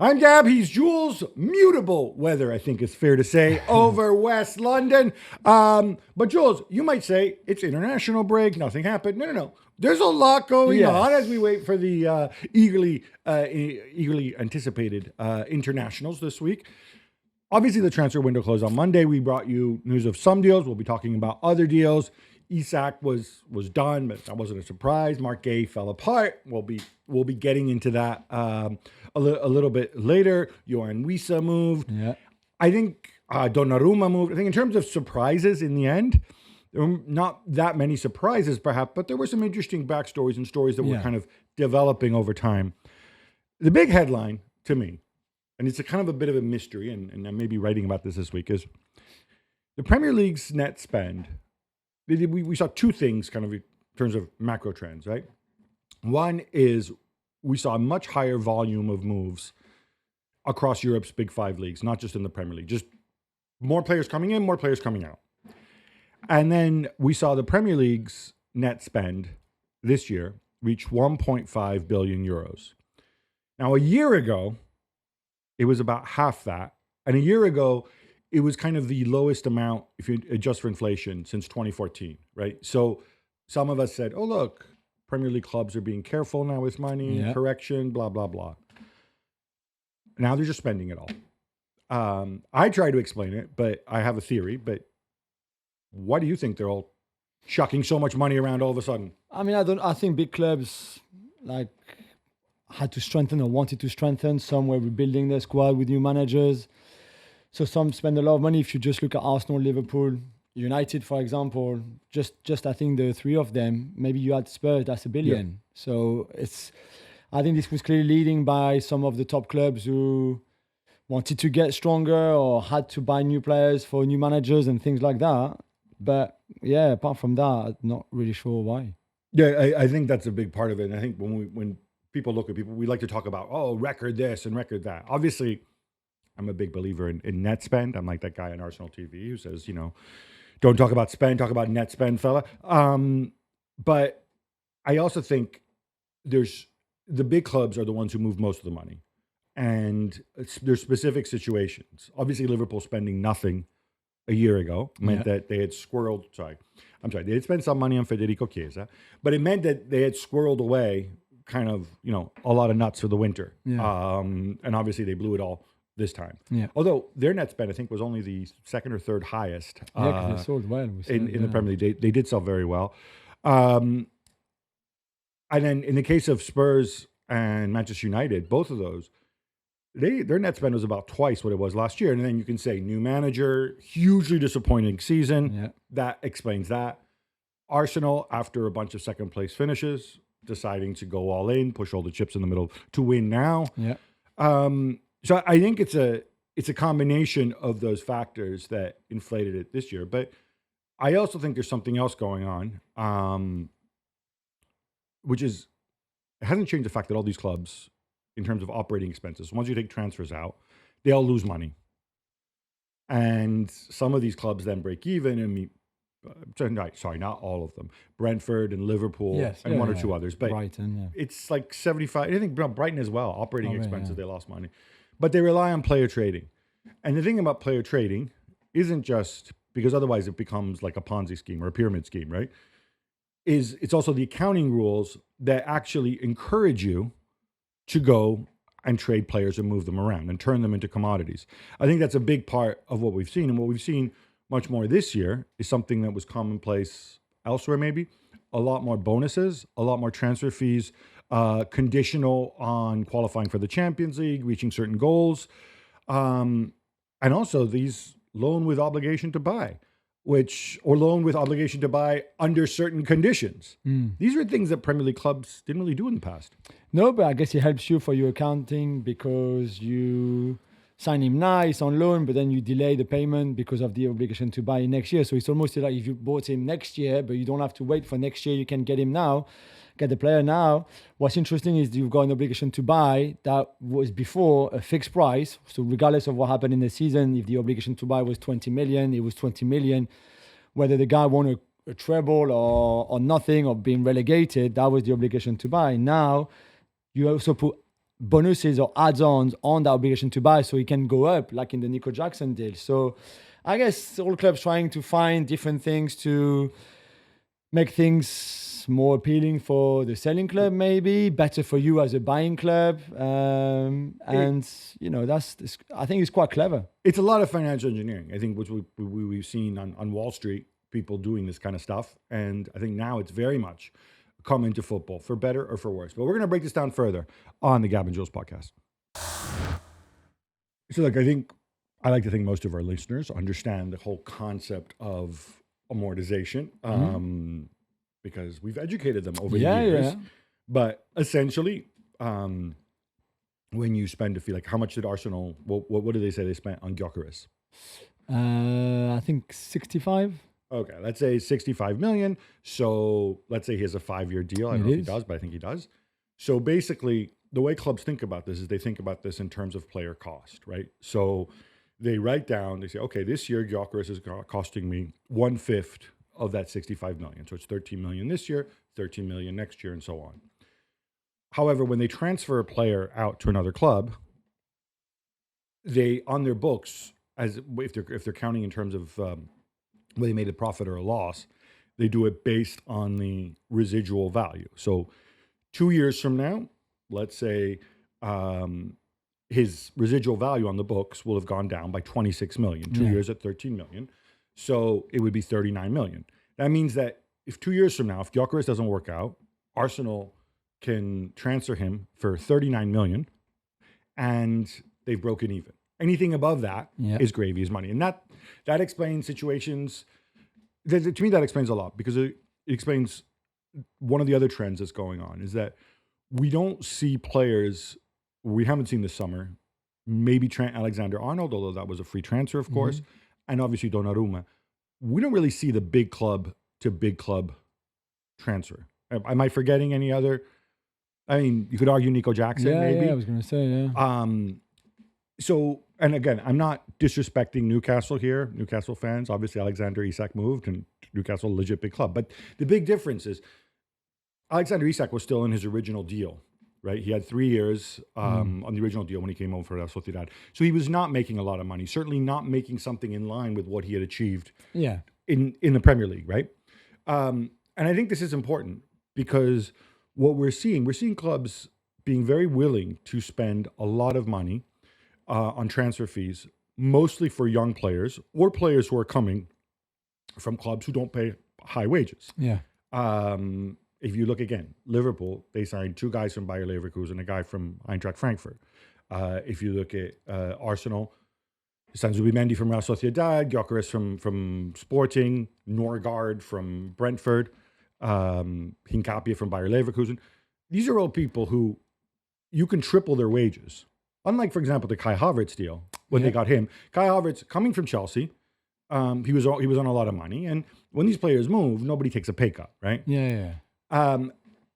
I'm Gab. He's Jules. Mutable weather, I think is fair to say, over West London. But Jules, you might say it's international break. Nothing happened. No. There's a lot going on as we wait for the eagerly anticipated internationals this week. Obviously, the transfer window closed on Monday. We brought you news of some deals. We'll be talking about other deals. Isak was done, but that wasn't a surprise. Mark Gay fell apart. We'll be getting into that a little bit later. Johan Wissa moved. Yeah. I think Donnarumma moved. I think in terms of surprises in the end, there were not that many surprises perhaps, but there were some interesting backstories and stories that were kind of developing over time. The big headline to me, and it's a kind of a bit of a mystery, and I may be writing about this week, is the Premier League's net spend. We saw two things kind of in terms of macro trends, right? One is we saw a much higher volume of moves across Europe's big five leagues, not just in the Premier League, just more players coming in, more players coming out. And then we saw the Premier League's net spend this year reach 1.5 billion euros. Now, a year ago, it was about half that. And a year ago, it was kind of the lowest amount, if you adjust for inflation, since 2014, right? So some of us said, oh, look, Premier League clubs are being careful now with money, correction, blah, blah, blah. Now they're just spending it all. I try to explain it, but I have a theory. But why do you think they're all chucking so much money around all of a sudden? I mean, I think big clubs had to strengthen or wanted to strengthen. Some were rebuilding their squad with new managers. So some spend a lot of money. If you just look at Arsenal, Liverpool, United, for example, just I think the three of them, maybe you had Spurs, that's $1 billion. Yeah. So I think this was clearly leading by some of the top clubs who wanted to get stronger or had to buy new players for new managers and things like that. But yeah, apart from that, I'm not really sure why. Yeah, I think that's a big part of it. And I think when people look at people, we like to talk about, record this and record that. Obviously, I'm a big believer in net spend. I'm like that guy on Arsenal TV who says, don't talk about spend, talk about net spend, fella. But I also think the big clubs are the ones who move most of the money. And there's specific situations. Obviously, Liverpool spending nothing a year ago meant that they had they had spent some money on Federico Chiesa, but it meant that they had squirreled away kind of, a lot of nuts for the winter. Yeah. And obviously they blew it all this time. Yeah. Although their net spend, I think, was only the second or third highest. Because they sold well. In the Premier League. They did sell very well. And then in the case of Spurs and Manchester United, both of those, their net spend was about twice what it was last year. And then you can say new manager, hugely disappointing season. Yeah. That explains that. Arsenal, after a bunch of second place finishes, deciding to go all in, push all the chips in the middle to win now. Yeah. So I think it's a combination of those factors that inflated it this year. But I also think there's something else going on, which is it hasn't changed the fact that all these clubs, in terms of operating expenses, once you take transfers out, they all lose money. And some of these clubs then break even. Sorry, not all of them. Brentford and Liverpool and one or two others. But Brighton, it's like 75. I think Brighton as well, operating expenses, they lost money. But they rely on player trading. And the thing about player trading isn't just because otherwise it becomes like a Ponzi scheme or a pyramid scheme, right? It's also the accounting rules that actually encourage you to go and trade players and move them around and turn them into commodities. I think that's a big part of what we've seen. And what we've seen much more this year is something that was commonplace elsewhere maybe. A lot more bonuses, a lot more transfer fees, conditional on qualifying for the Champions League, reaching certain goals. And also these loan with obligation to buy, or loan with obligation to buy under certain conditions. These are things that Premier League clubs didn't really do in the past. No, but I guess it helps you for your accounting because you sign him now, he's on loan, but then you delay the payment because of the obligation to buy next year. So it's almost like if you bought him next year, but you don't have to wait for next year, you can get him now, get the player now. What's interesting is you've got an obligation to buy that was before a fixed price. So regardless of what happened in the season, if the obligation to buy was 20 million, it was 20 million. Whether the guy won a treble or nothing or being relegated, that was the obligation to buy. Now, you also put bonuses or add-ons on the obligation to buy, so it can go up, like in the Nico Jackson deal. So I guess all clubs trying to find different things to make things more appealing for the selling club, maybe better for you as a buying club, and I think it's quite clever. It's a lot of financial engineering, I think, which we've seen on Wall Street, people doing this kind of stuff. And I think now it's very much come into football, for better or for worse. But we're going to break this down further on the Gab and Jules podcast. So, look, I like to think most of our listeners understand the whole concept of amortization, because we've educated them over the years. Yeah. But essentially, when you spend a fee, like how much did Arsenal, what did they say they spent on Gyökeres? I think 65. Okay, let's say 65 million. So let's say he has a 5-year deal. I don't know if he does, but I think he does. So basically, the way clubs think about this is they think about this in terms of player cost, right? So they write down, they say, okay, this year Gyökeres is costing me 1/5 of that 65 million. So it's 13 million this year, 13 million next year, and so on. However, when they transfer a player out to another club, they, on their books, as if they're counting in terms of whether they made a profit or a loss, they do it based on the residual value. So 2 years from now, let's say his residual value on the books will have gone down by 26 million. 2 years at 13 million. So it would be 39 million. That means that if 2 years from now, if Gyökeres doesn't work out, Arsenal can transfer him for 39 million and they've broken even. Anything above that is gravy, is money. And that explains situations. To me, that explains a lot, because it explains one of the other trends that's going on is that we don't see players, we haven't seen this summer, maybe Trent Alexander-Arnold, although that was a free transfer, of course, and obviously Donnarumma. We don't really see the big club to big club transfer. Am I forgetting any other? I mean, you could argue Nico Jackson, maybe. Yeah, I was going to say, So, and again, I'm not disrespecting Newcastle here, Newcastle fans. Obviously, Alexander Isak moved, and Newcastle, a legit big club. But the big difference is Alexander Isak was still in his original deal, right? He had 3 years on the original deal when he came over for La Sociedad. So he was not making a lot of money, certainly not making something in line with what he had achieved in the Premier League, right? And I think this is important because what we're seeing clubs being very willing to spend a lot of money on transfer fees, mostly for young players or players who are coming from clubs who don't pay high wages. If you look again, Liverpool, they signed 2 guys from Bayer Leverkusen, a guy from Eintracht Frankfurt. If you look at Arsenal, Zubimendi from Real Sociedad, Gyökeres from Sporting, Norgard from Brentford, Hincapie from Bayer Leverkusen. These are all people who you can triple their wages. Unlike, for example, the Kai Havertz deal, when they got him. Kai Havertz, coming from Chelsea, he was on a lot of money. And when these players move, nobody takes a pay cut, right?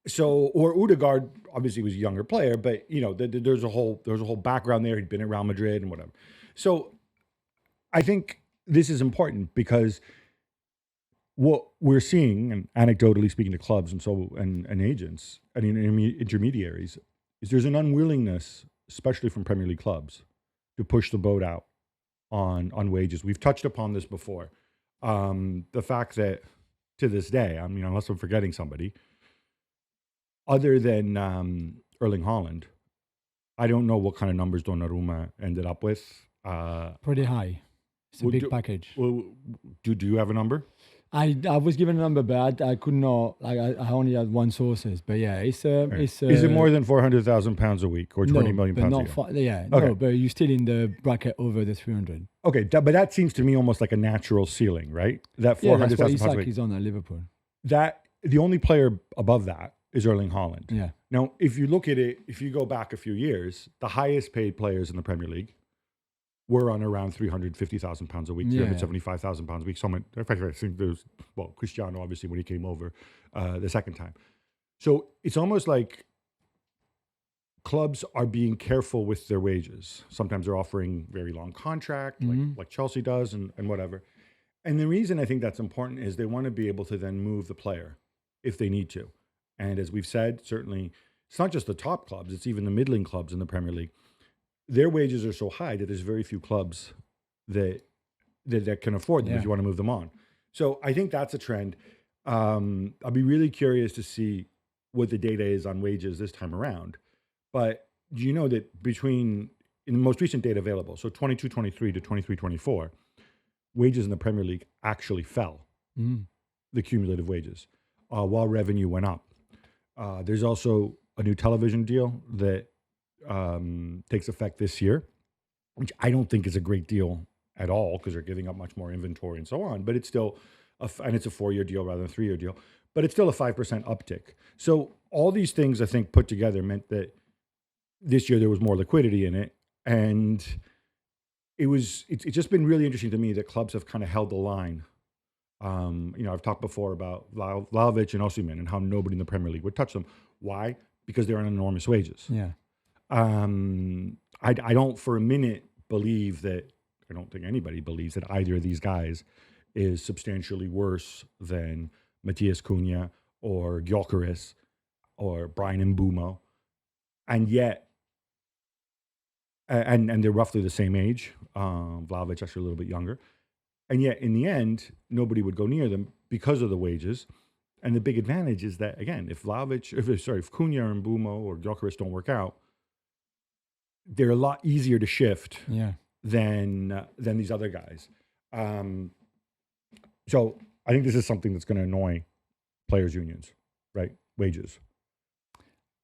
So, or Odegaard, obviously was a younger player, but there's a whole background there. He'd been at Real Madrid and whatever. So I think this is important because what we're seeing, and anecdotally speaking to clubs and agents and intermediaries, is there's an unwillingness, especially from Premier League clubs, to push the boat out on wages. We've touched upon this before. The fact that to this day, I mean, unless I'm forgetting somebody, other than Erling Haaland, I don't know what kind of numbers Donnarumma ended up with. Pretty high. It's a big package. Well, do you have a number? I was given a number, but I could not. Like I only had one sources. But yeah, it's Is it more than £400,000 a week or 20 million pounds a year? No, but you're still in the bracket over the 300. Okay, but that seems to me almost like a natural ceiling, right? That £400,000 a week. He's on at Liverpool. That the only player above that is Erling Haaland. Yeah. Now, if you look at it, if you go back a few years, the highest paid players in the Premier League were on around £350,000 a week, £375,000 a week. Someone, in fact, I think there's, Cristiano, obviously, when he came over the second time. So it's almost like clubs are being careful with their wages. Sometimes they're offering very long contract, like Chelsea does and whatever. And the reason I think that's important is they want to be able to then move the player if they need to. And as we've said, certainly it's not just the top clubs, it's even the middling clubs in the Premier League. Their wages are so high that there's very few clubs that can afford them if you want to move them on. So I think that's a trend. I'll be really curious to see what the data is on wages this time around. But do you know that in the most recent data available, so 22-23 to 23-24, wages in the Premier League actually fell, the cumulative wages, while revenue went up. There's also a new television deal that takes effect this year, which I don't think is a great deal at all because they're giving up much more inventory and so on. But it's still, and it's a 4-year deal rather than a 3-year deal, but it's still a 5% uptick. So all these things, I think, put together meant that this year there was more liquidity in it. And it's just been really interesting to me that clubs have kind of held the line. I've talked before about Vlahovic and Osimhen and how nobody in the Premier League would touch them. Why? Because they're on enormous wages. Yeah. I don't for a minute believe that, I don't think anybody believes that either of these guys is substantially worse than Matthias Cunha or Gyökeres or Brian Mbeumo. And yet, and they're roughly the same age. Vlahovic actually a little bit younger. And yet, in the end, nobody would go near them because of the wages. And the big advantage is that, again, if Cunha or Mbeumo or Gyökeres don't work out, they're a lot easier to shift than these other guys. So I think this is something that's going to annoy players' unions, right? Wages.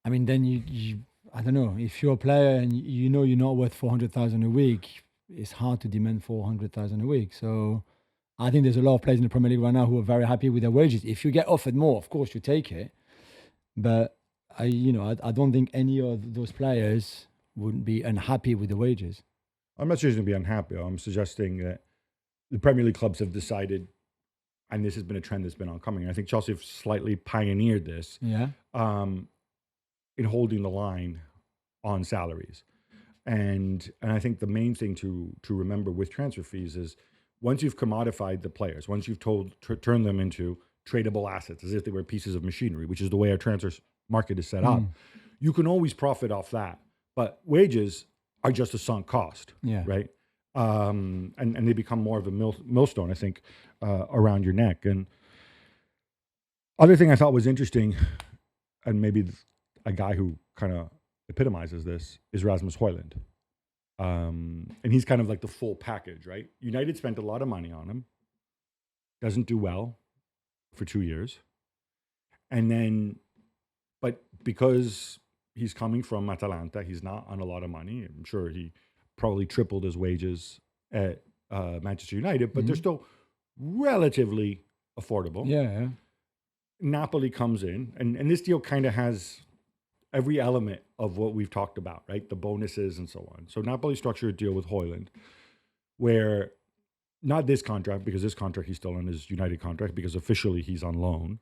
I mean, then you I don't know, if you're a player and you know you're not worth 400,000 a week, it's hard to demand 400,000 a week. So I think there's a lot of players in the Premier League right now who are very happy with their wages. If you get offered more, of course you take it. But I don't think any of those players would be unhappy with the wages. I'm not suggesting to be unhappy. I'm suggesting that the Premier League clubs have decided, and this has been a trend that's been oncoming. I think Chelsea have slightly pioneered this. In holding the line on salaries. And I think the main thing to remember with transfer fees is once you've commodified the players, once you've turned them into tradable assets as if they were pieces of machinery, which is the way our transfer market is set up, you can always profit off that. But wages are just a sunk cost, right? And they become more of a millstone, I think, around your neck. And other thing I thought was interesting, and maybe a guy who kind of epitomizes this, is Rasmus Højlund. And he's kind of like the full package, right? United spent a lot of money on him. Doesn't do well for 2 years. And then, but because he's coming from Atalanta, he's not on a lot of money. I'm sure he probably tripled his wages at Manchester United, but they're still relatively affordable. Yeah. Napoli comes in, and this deal kind of has every element of what we've talked about, right? The bonuses and so on. So Napoli structured a deal with Højlund where, not this contract, because this contract he's still on his United contract, because officially he's on loan,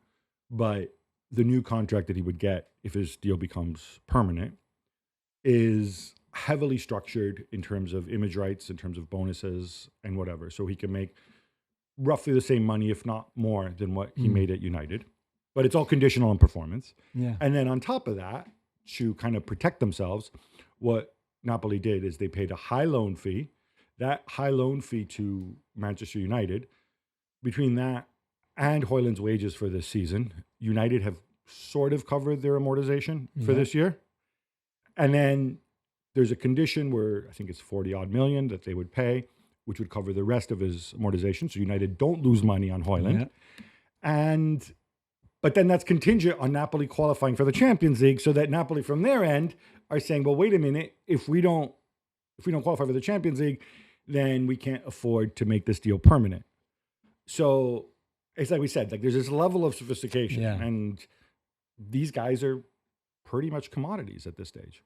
but the new contract that he would get if his deal becomes permanent is heavily structured in terms of image rights, in terms of bonuses and whatever. So he can make roughly the same money, if not more, than what he made at United. But it's all conditional on performance. Yeah. And then on top of that, to kind of protect themselves, what Napoli did is they paid a high loan fee. That high loan fee to Manchester United, between that and Højlund's wages for this season, United have sort of covered their amortization for this year. And then there's a condition where I think it's 40 odd million that they would pay, which would cover the rest of his amortization. So United don't lose money on Højlund. But then that's contingent on Napoli qualifying for the Champions League, so that Napoli from their end are saying, well, wait a minute, if we don't qualify for the Champions League, then we can't afford to make this deal permanent. So it's like we said, like there's this level of sophistication, and these guys are pretty much commodities at this stage.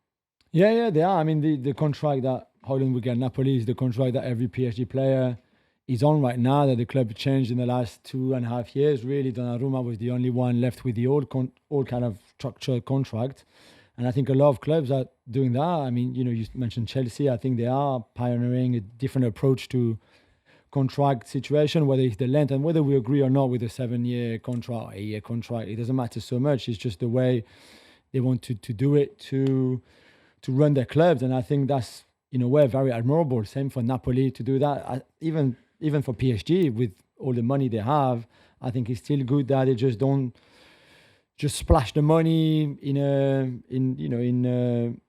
Yeah, they are. I mean, the contract that Højlund will get Napoli is the contract that every PSG player is on right now, that the club changed in the last 2.5 years. Really, Donnarumma was the only one left with the old kind of structured contract. And I think a lot of clubs are doing that. I mean, you mentioned Chelsea. I think they are pioneering a different approach to contract situation, whether it's the length and whether we agree or not with a 7-year contract, 8-year contract. It doesn't matter so much. It's just the way they want to do it to run their clubs, and I think that's in a way very admirable. Same for Napoli to do that. Even for PSG with all the money they have, I think it's still good that they just don't just splash the money in a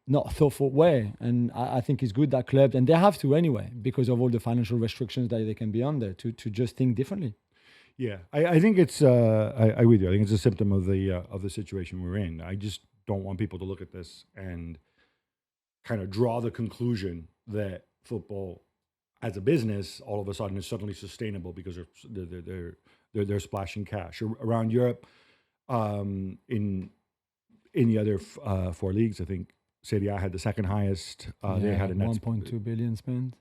not thoughtful way. And I think it's good that clubs, and they have to anyway because of all the financial restrictions that they can be under, to just think differently. Yeah, I think it's I with you. I think it's a symptom of the situation we're in. I just don't want people to look at this and kind of draw the conclusion that football as a business all of a sudden is suddenly sustainable because they're splashing cash around Europe. In the other four leagues, I think Serie A had the second highest. They had a net 1.2 billion spent.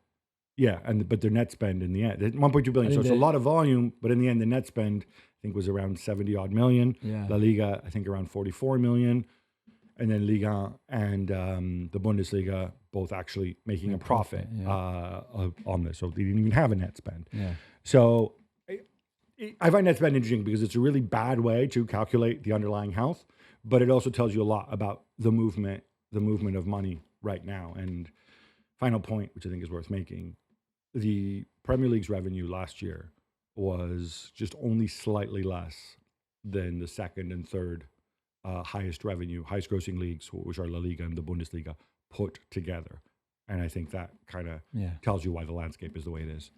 Yeah, but their net spend in the end, 1.2 billion. So it's a lot of volume, but in the end, the net spend I think was around 70 odd million. Yeah. La Liga, I think around 44 million, and then Liga and the Bundesliga both actually making a profit on this. So they didn't even have a net spend. Yeah. So I find net spend interesting because it's a really bad way to calculate the underlying health, but it also tells you a lot about the movement of money right now. And final point, which I think is worth making. The Premier League's revenue last year was just only slightly less than the second and third highest grossing leagues, which are La Liga and the Bundesliga, put together. And I think that kind of tells you why the landscape is the way it is.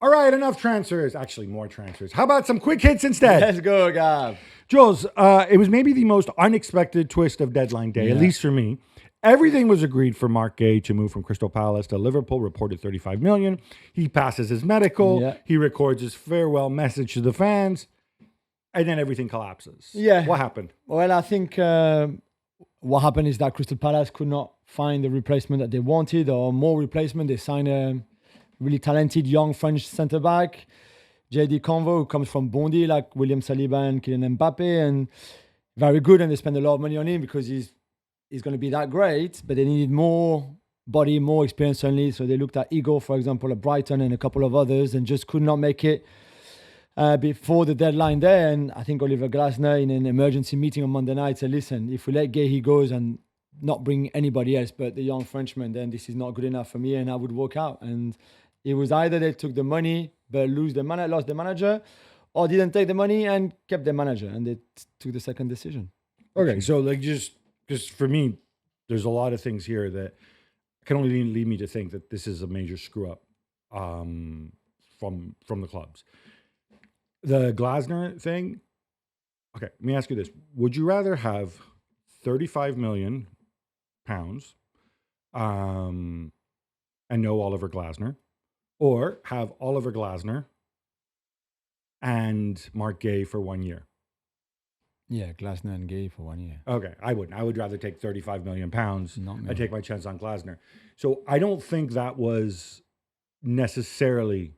All right, enough transfers. Actually, more transfers. How about some quick hits instead? Let's go, Gav. Jules, it was maybe the most unexpected twist of deadline day, at least for me. Everything was agreed for Marc Guéhi to move from Crystal Palace to Liverpool, reported 35 million. He passes his medical. Yeah. He records his farewell message to the fans. And then everything collapses. Yeah. What happened? Well, I think what happened is that Crystal Palace could not find the replacement that they wanted, or more replacement. They signed a really talented young French centre-back, JD Convo, who comes from Bondy, like William Saliba and Kylian Mbappe, and very good, and they spend a lot of money on him because he's going to be that great, but they needed more body, more experience only. So they looked at Igor, for example, at Brighton, and a couple of others, and just could not make it before the deadline there. And I think Oliver Glasner, in an emergency meeting on Monday night, said, listen, if we let Guéhi go and not bring anybody else but the young Frenchman, then this is not good enough for me, and I would walk out. And it was either they took the money but lost the manager, or didn't take the money and kept the manager, and they took the second decision. Okay, so like just for me, there's a lot of things here that can only lead me to think that this is a major screw up from the clubs. The Glasner thing. Okay, let me ask you this: would you rather have 35 million pounds and no Oliver Glasner, or have Oliver Glasner and Marc Guéhi for 1 year? Yeah, Glasner and Guéhi for 1 year. Okay, I wouldn't. I would rather take 35 million pounds and take my chance on Glasner. So I don't think that was necessarily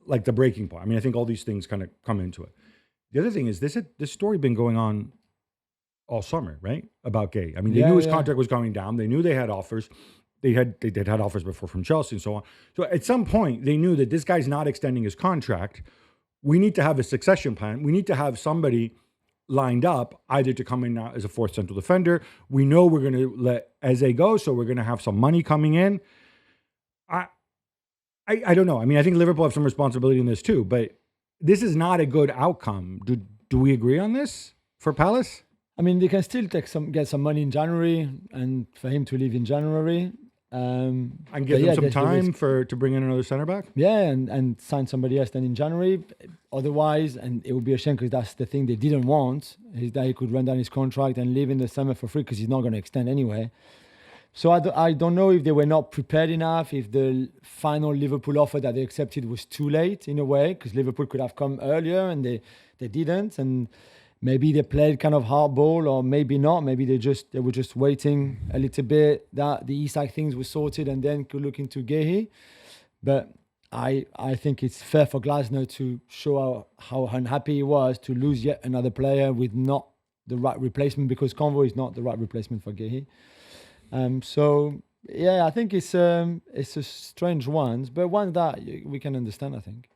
like the breaking point. I mean, I think all these things kind of come into it. The other thing is this story been going on all summer, right? About Guéhi. I mean, they knew his contract was going down. They knew they had offers. They had offers before from Chelsea and so on. So at some point, they knew that this guy's not extending his contract. We need to have a succession plan. We need to have somebody lined up either to come in now as a fourth central defender. We know we're going to let Eze go, so we're going to have some money coming in. I don't know. I mean, I think Liverpool have some responsibility in this too, but this is not a good outcome. Do we agree on this for Palace? I mean, they can still get some money in January, and for him to leave in January. And give them some time to bring in another centre back? Yeah, and sign somebody else then in January. Otherwise, and it would be a shame because that's the thing they didn't want, is that he could run down his contract and leave in the summer for free because he's not going to extend anyway. So I don't know if they were not prepared enough, if the final Liverpool offer that they accepted was too late in a way, because Liverpool could have come earlier and they didn't. And maybe they played kind of hardball, or maybe not. Maybe they were just waiting a little bit that the Isak things were sorted and then could look into Guéhi. But I think it's fair for Glasner to show how unhappy he was to lose yet another player with not the right replacement, because Convo is not the right replacement for Guéhi. So yeah, I think it's a strange one, but one that we can understand, I think.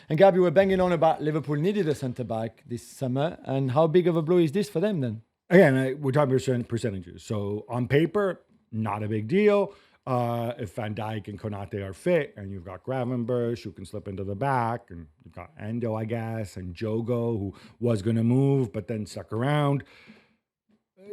And Gab, you were banging on about Liverpool needed a centre-back this summer. And how big of a blow is this for them then? Again, we're talking percentages. So on paper, not a big deal. If Van Dijk and Konate are fit, and you've got Gravenberch who can slip into the back, and you've got Endo, I guess, and Jogo who was going to move but then stuck around.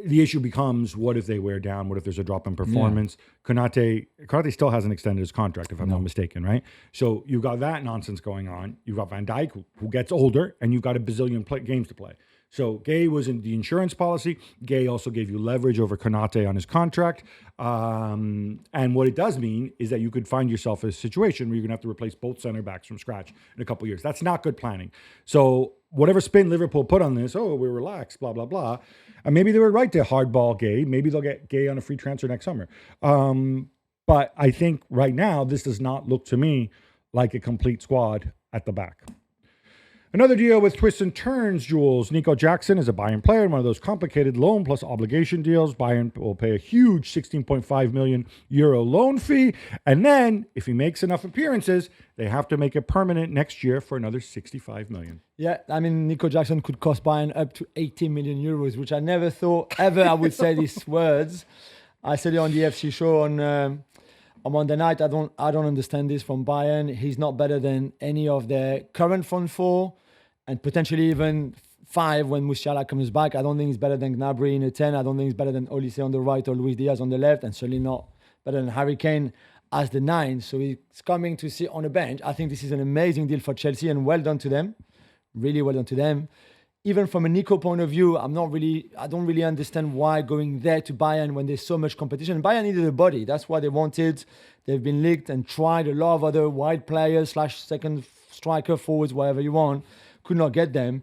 The issue becomes, what if they wear down? What if there's a drop in performance? Yeah. Konate still hasn't extended his contract, if I'm not mistaken, right? So you've got that nonsense going on. You've got Van Dijk who gets older, and you've got a bazillion games to play. So Gay was in the insurance policy. Gay also gave you leverage over Konate on his contract. And what it does mean is that you could find yourself in a situation where you're going to have to replace both center backs from scratch in a couple of years. That's not good planning. So whatever spin Liverpool put on this, we're relaxed, blah, blah, blah. And maybe they were right to hardball Gay. Maybe they'll get Gay on a free transfer next summer. But I think right now, this does not look to me like a complete squad at the back. Another deal with twists and turns, Jules. Nico Jackson is a Bayern player in one of those complicated loan plus obligation deals. Bayern will pay a huge 16.5 million euro loan fee. And then, if he makes enough appearances, they have to make it permanent next year for another 65 million. Yeah, I mean, Nico Jackson could cost Bayern up to 80 million euros, which I never thought ever I would say these words. I said it on the FC show on Monday night. I don't understand this from Bayern. He's not better than any of their current front four, and potentially even 5 when Musiala comes back. I don't think he's better than Gnabry in a 10. I don't think he's better than Olise on the right or Luis Diaz on the left, and certainly not better than Harry Kane as the 9. So he's coming to sit on a bench. I think this is an amazing deal for Chelsea, and well done to them. Really well done to them. Even from a Nico point of view, I don't really understand why going there to Bayern when there's so much competition. Bayern needed a body. That's what they wanted. They've been licked and tried a lot of other wide players / second striker, forwards, whatever you want. Could not get them.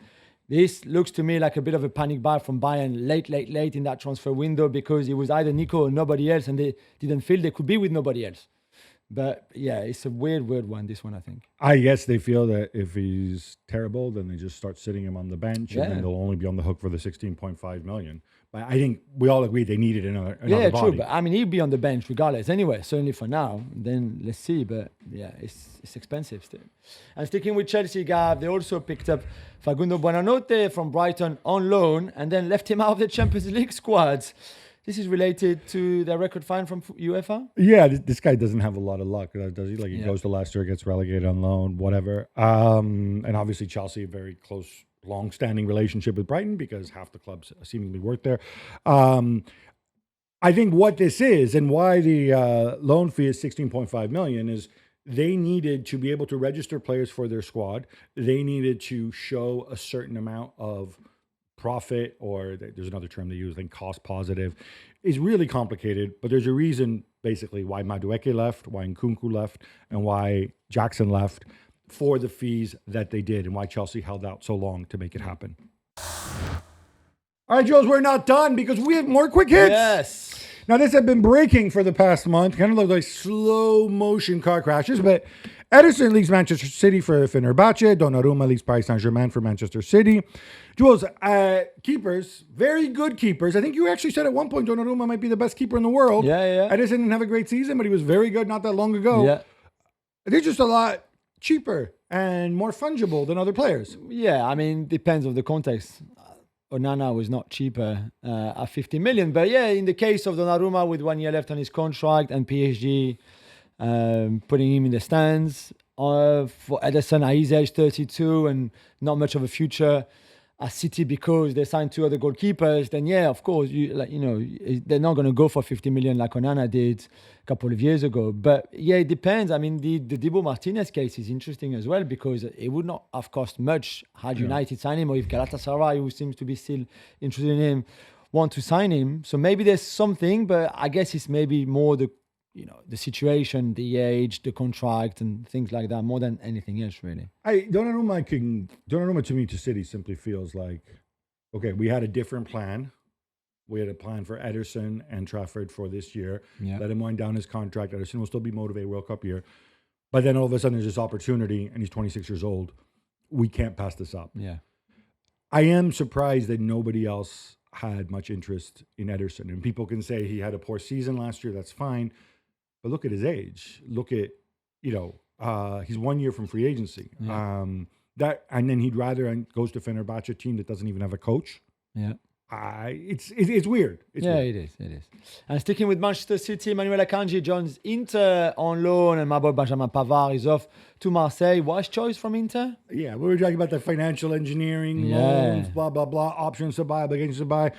This looks to me like a bit of a panic buy from Bayern late in that transfer window, because it was either Nico or nobody else, and they didn't feel they could be with nobody else. But yeah, it's a weird one, this one, I think. I guess they feel that if he's terrible, then they just start sitting him on the bench, and then they'll only be on the hook for the 16.5 million. But I think we all agree they needed another body. True. But I mean, he'll be on the bench regardless anyway, certainly for now. Then let's see. But yeah, it's expensive still. And sticking with Chelsea, Gav, they also picked up Facundo Buonanotte from Brighton on loan and then left him out of the Champions League squads. This is related to their record fine from UEFA? Yeah, this guy doesn't have a lot of luck, does he? Like, he goes to Leicester, gets relegated on loan, whatever. And obviously Chelsea, a very close, long-standing relationship with Brighton because half the clubs seemingly work there. I think what this is and why the loan fee is 16.5 million is they needed to be able to register players for their squad. They needed to show a certain amount of profit, or there's another term they use, I think cost positive. Is really complicated, but there's a reason basically why Madueke left, why Nkunku left, and why Jackson left for the fees that they did, and why Chelsea held out so long to make it happen. All right, Jules, we're not done because we have more quick hits. Yes. Now, this had been breaking for the past month, kind of looked like slow motion car crashes, but Ederson leaves Manchester City for Fenerbahce. Donnarumma leaves Paris Saint-Germain for Manchester City. Jules, keepers, very good keepers. I think you actually said at one point Donnarumma might be the best keeper in the world. Yeah. Ederson didn't have a great season, but he was very good not that long ago. Yeah. They're just a lot cheaper and more fungible than other players. Yeah, I mean, depends on the context. Onana was not cheaper at 50 million. But yeah, in the case of Donnarumma with 1 year left on his contract and PSG putting him in the stands, for Ederson at his age, 32, and not much of a future at City because they signed 2 other goalkeepers, then yeah, of course, they're not going to go for 50 million like Onana did a couple of years ago. But yeah, it depends. I mean, the Dibu Martinez case is interesting as well because it would not have cost much had United signed him, or if Galatasaray, who seems to be still interested in him, want to sign him. So maybe there's something, but I guess it's maybe more the situation, the age, the contract, and things like that, more than anything else, really. Donnarumma to me to City simply feels like, okay, we had a different plan. We had a plan for Ederson and Trafford for this year. Yeah. Let him wind down his contract. Ederson will still be motivated World Cup year. But then all of a sudden there's this opportunity, and he's 26 years old. We can't pass this up. Yeah. I am surprised that nobody else had much interest in Ederson. And people can say he had a poor season last year. That's fine. But look at his age. Look at, He's 1 year from free agency. Yeah. And then he'd rather goes to Fenerbahce, a team that doesn't even have a coach. Yeah. It's weird. It's weird. It is. And sticking with Manchester City, Manuel Akanji joins Inter on loan, and my boy Benjamin Pavard is off to Marseille. Wise choice from Inter? Yeah, we were talking about the financial engineering, loans, blah, blah, blah, options to buy, obligations to buy.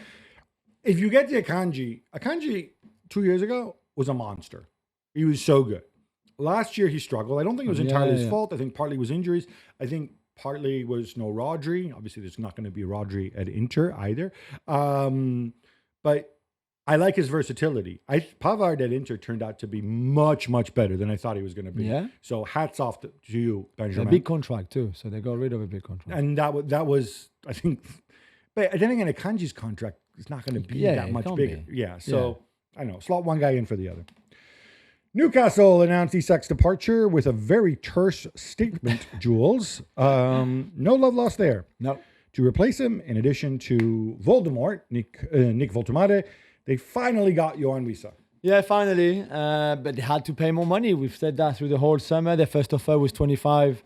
If you get to Akanji 2 years ago was a monster. He was so good. Last year he struggled. I don't think it was entirely his fault. I think partly was injuries. I think partly was no Rodri. Obviously, there's not going to be Rodri at Inter either. But I like his versatility. Pavard at Inter turned out to be much, much better than I thought he was going to be. Yeah. So hats off to you, Benjamin. A big contract too. So they got rid of a big contract. And that was, I think, but then again, Akanji's contract is not going to be that much bigger. Yeah. So I know, slot one guy in for the other. Newcastle announced Isak's departure with a very terse statement, Jules. No love lost there. No. To replace him, in addition to Voldemort, Nick Voltemade, they finally got Yohan Wissa. Yeah, finally. But they had to pay more money. We've said that through the whole summer. Their first offer was £25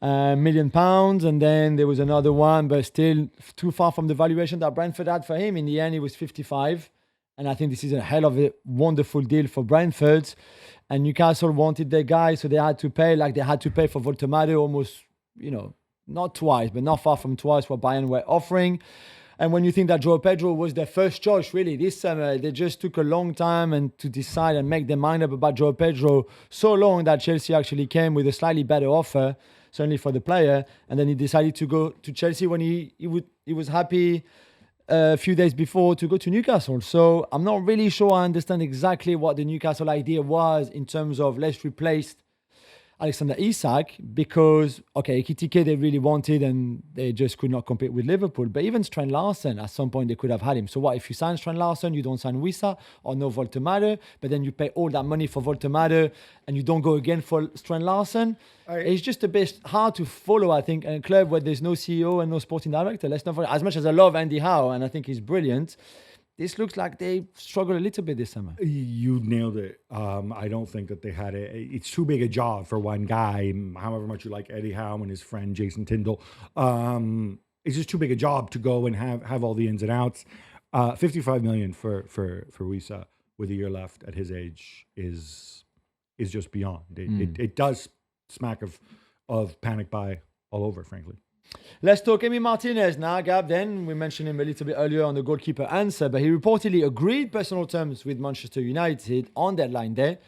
million. And then there was another one, but still too far from the valuation that Brentford had for him. In the end, it was 55. And I think this is a hell of a wonderful deal for Brentford. And Newcastle wanted their guy, so they had to pay like they had to pay for Voltemade almost, not twice, but not far from twice what Bayern were offering. And when you think that João Pedro was their first choice, really, this summer, they just took a long time and to decide and make their mind up about João Pedro so long that Chelsea actually came with a slightly better offer, certainly for the player. And then he decided to go to Chelsea when he was happy a few days before to go to Newcastle. So I'm not really sure I understand exactly what the Newcastle idea was in terms of let's replace Alexander Isak because, Ekitike they really wanted and they just could not compete with Liverpool. But even Strand Larsen, at some point they could have had him. So what, if you sign Strand Larsen, you don't sign Wissa or no Voltemade, but then you pay all that money for Voltemade and you don't go again for Strand Larsen? It's just a bit hard to follow, I think, a club where there's no CEO and no sporting director. Let's not forget, as much as I love Andy Howe and I think he's brilliant, this looks like they struggled a little bit this summer. You nailed it. I don't think that they had it's too big a job for one guy, however much you like Eddie Howe and his friend Jason Tyndall. It's just too big a job to go and have all the ins and outs. 55 million for Wissa with a year left at his age is just beyond. It does smack of panic buy all over, frankly. Let's talk Emi Martinez now, Gab. Then we mentioned him a little bit earlier on the goalkeeper answer, but he reportedly agreed personal terms with Manchester United on deadline day.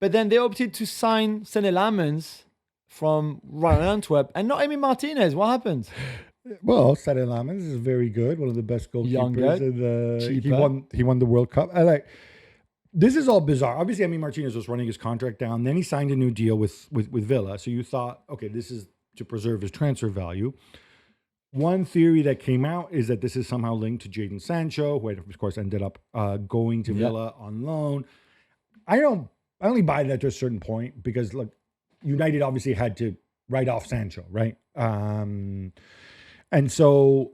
But then they opted to sign Senne Lammens from Royal Antwerp and not Emi Martinez. What happened? Well, Senne Lammens is very good, one of the best goalkeepers. Younger, cheaper. He won the World Cup. This is all bizarre. Obviously, Emi Martinez was running his contract down. Then he signed a new deal with Villa. So you thought, okay, this is to preserve his transfer value. One theory that came out is that this is somehow linked to Jadon Sancho, who of course ended up going to Villa on loan. I only buy that to a certain point because look, United obviously had to write off Sancho, right? And so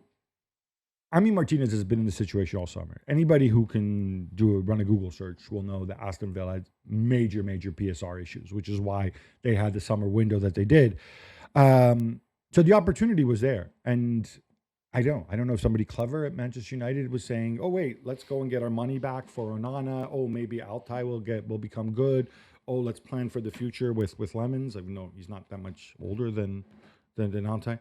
Emi Martinez has been in this situation all summer. Anybody who can run a Google search will know that Aston Villa had major PSR issues, which is why they had the summer window that they did. So the opportunity was there, and I don't know if somebody clever at Manchester United was saying, "Oh wait, let's go and get our money back for Onana. Oh, maybe Altai will become good. Oh, let's plan for the future with Lemons." Even though he's not that much older than Altai.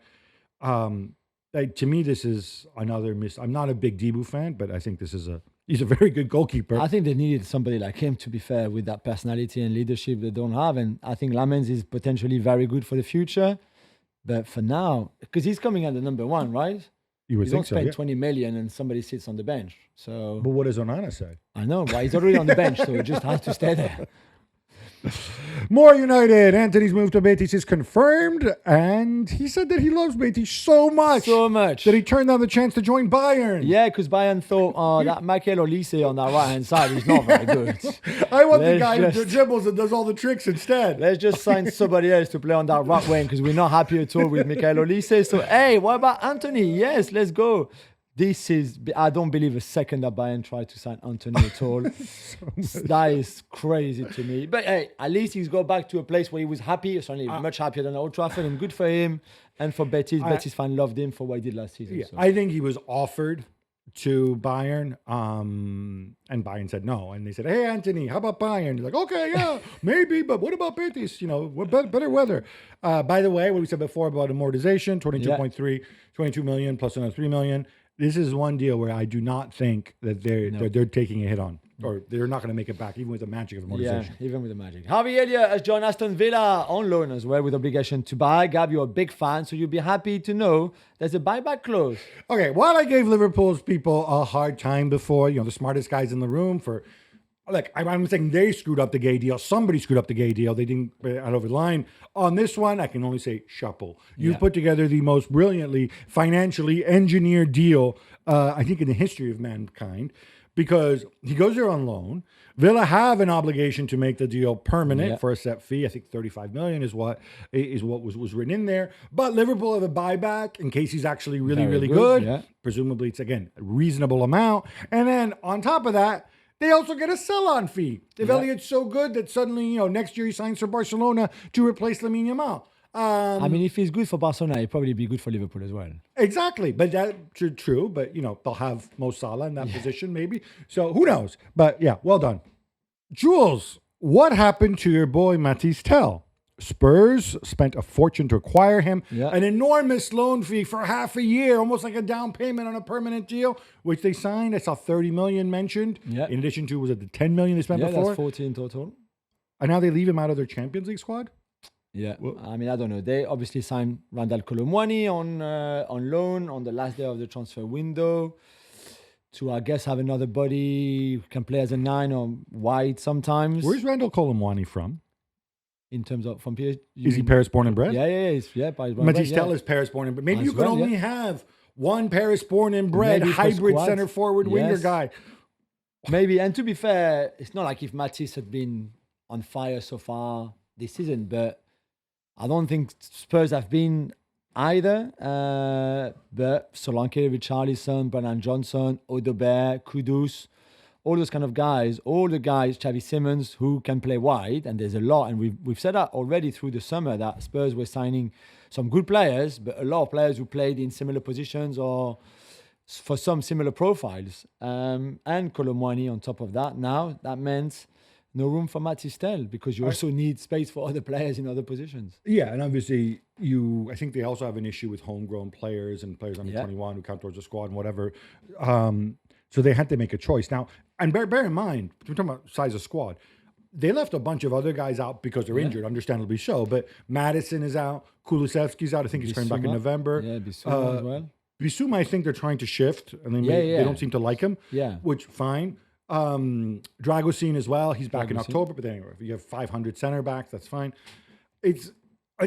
To me, this is another miss. I'm not a big Debu fan, but I think he's a very good goalkeeper. I think they needed somebody like him, to be fair, with that personality and leadership they don't have. And I think Lamens is potentially very good for the future. But for now, because he's coming at the number one, right? You don't spend 20 million and somebody sits on the bench. So, but what does Onana say? I know, but he's already on the bench, so he just has to stay there. More United. Anthony's move to Betis is confirmed, and he said that he loves Betis so much that he turned down the chance to join Bayern. Yeah, because Bayern thought, that Michael Olise on that right-hand side is not very good. I want the guy who dribbles and does all the tricks instead. Let's just sign somebody else to play on that right wing because we're not happy at all with Michael Olise. So, hey, what about Anthony? Yes, let's go. I don't believe a second that Bayern tried to sign Anthony at all. That is crazy to me. But hey, at least he's got back to a place where he was happy, certainly much happier than Old Trafford, and good for him. And for Betis, Betis fan loved him for what he did last season. Yeah, So. I think he was offered to Bayern, and Bayern said no. And they said, "Hey, Anthony, how about Bayern?" He's like, "Okay, yeah, maybe, but what about Betis? You know, what better weather." By the way, what we said before about amortization, 22.3, 22 million plus another 3 million. This is one deal where I do not think that they're taking a hit on, or they're not going to make it back, even with the magic of amortization. Yeah, even with the magic. Harvey Elliott has joined Aston Villa on loan as well with obligation to buy. Gab, you're a big fan, so you'll be happy to know there's a buyback clause. Okay, while I gave Liverpool's people a hard time before, the smartest guys in the room for, like, I'm saying they screwed up the Gay deal. Somebody screwed up the Gay deal. They didn't get over the line. On this one, I can only say chapeau. You've put together the most brilliantly, financially engineered deal, I think, in the history of mankind, because he goes there on loan. Villa have an obligation to make the deal permanent for a set fee. I think 35 million is what was written in there. But Liverpool have a buyback in case he's actually really good. Yeah. Presumably, it's, again, a reasonable amount. And then on top of that, they also get a sell-on fee. If Elliott's so good that suddenly, next year he signs for Barcelona to replace Lamine Yamal. I mean, if he's good for Barcelona, he'd probably be good for Liverpool as well. Exactly. But that's true. But, they'll have Mo Salah in that position maybe. So who knows? But yeah, well done. Jules, what happened to your boy Matisse Tell? Spurs spent a fortune to acquire him, an enormous loan fee for half a year, almost like a down payment on a permanent deal, which they signed. I saw 30 million mentioned, in addition to, was it the 10 million they spent before? Yeah, that's 40 in total. And now they leave him out of their Champions League squad? Yeah, I mean, I don't know. They obviously signed Randall Colomwani on loan on the last day of the transfer window to, I guess, have another body who can play as a 9 or wide sometimes. Where's Randall Colomwani from? In terms of from PSG, is he Paris born and bred? Yeah. Matisse Tell is Paris born and bred. Maybe you can only have one Paris born and bred hybrid center forward winger guy. Maybe. And to be fair, it's not like if Matisse had been on fire so far this season, but I don't think Spurs have been either. But Solanke, Richarlison, Brennan Johnson, Odobert, Kudus, all those kind of guys, all the guys, Xavi Simons, who can play wide, and there's a lot, and we've said that already through the summer that Spurs were signing some good players, but a lot of players who played in similar positions or for some similar profiles. And Colomwani on top of that. Now, that meant no room for Matisse Tell because you also need space for other players in other positions. Yeah, and obviously I think they also have an issue with homegrown players and players under 21 who count towards the squad and whatever. So they had to make a choice. Now, and bear in mind, we're talking about size of squad. They left a bunch of other guys out because they're injured, understandably so. But Madison is out. Kulusevski's out. I think he's coming back in November. Yeah, Bissouma as well. Bissouma, I think they're trying to shift, and they don't seem to like him. Yeah. Which, fine. Dragocin as well. He's back in October. But then anyway, if you have 500 center backs, that's fine. It's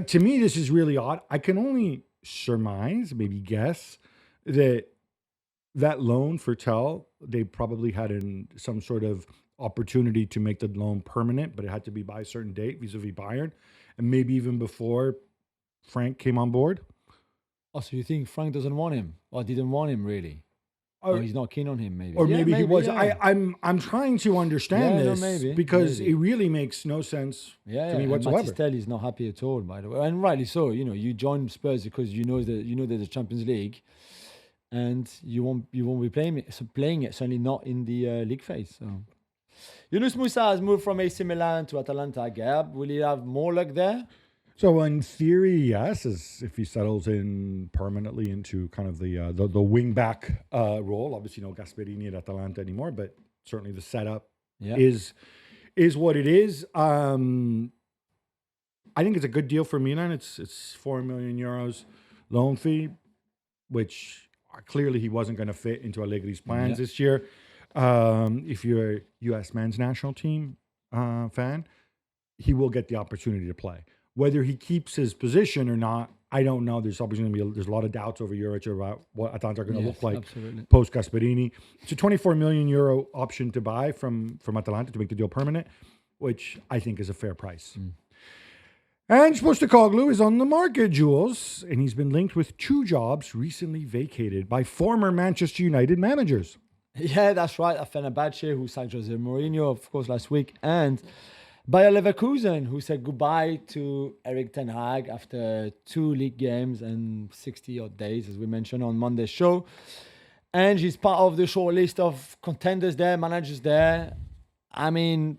to me, this is really odd. I can only surmise, maybe guess, that loan for Tell, they probably had some sort of opportunity to make the loan permanent, but it had to be by a certain date vis-a-vis Bayern, and maybe even before Frank came on board. Oh, so you think Frank doesn't want him, or didn't want him really? Or he's not keen on him, maybe. Or maybe he was. Yeah. I'm trying to understand this because it really makes no sense to me whatsoever. Matisse Tell is not happy at all, by the way, and rightly so. You join Spurs because you know there's a Champions League. And you won't be playing it, certainly not in the league phase. So, Yunus Musa has moved from AC Milan to Atalanta. Gab, will he have more luck there? So in theory, yes, as if he settles in permanently into kind of the wing back role. Obviously, no Gasperini at Atalanta anymore, but certainly the setup is what it is. I think it's a good deal for Milan. It's 4 million euros loan fee, which clearly he wasn't going to fit into Allegri's plans this year. If you're a U.S. men's national team fan, he will get the opportunity to play. Whether he keeps his position or not, I don't know. There's obviously going to be there's a lot of doubts over Juric about what Atalanta are going to look like post Gasperini. It's a 24 million euro option to buy from Atalanta to make the deal permanent, which I think is a fair price. Ange Postecoglou is on the market, Jules, and he's been linked with 2 jobs recently vacated by former Manchester United managers. Yeah, that's right. Fenerbahce, who signed Jose Mourinho, of course, last week, and Bayer Leverkusen, who said goodbye to Eric Ten Hag after 2 league games and 60-odd days, as we mentioned on Monday's show. And he's part of the short list of contenders there, managers there. I mean,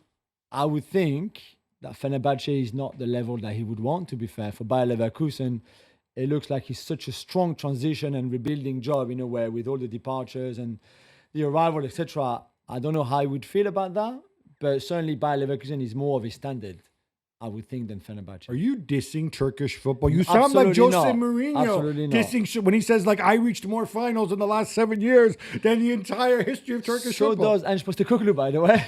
I would think that Fenerbahce is not the level that he would want, to be fair. For Bayer Leverkusen, it looks like it's such a strong transition and rebuilding job in a way with all the departures and the arrival, etc. I don't know how he would feel about that, but certainly Bayer Leverkusen is more of a standard, I would think, than Fenerbahce. Are you dissing Turkish football? You sound like Absolutely Jose not. Mourinho Absolutely not. dissing when he says, like, I reached more finals in the last 7 years than the entire history of Turkish So football. does Ange Postecoglou, by the way.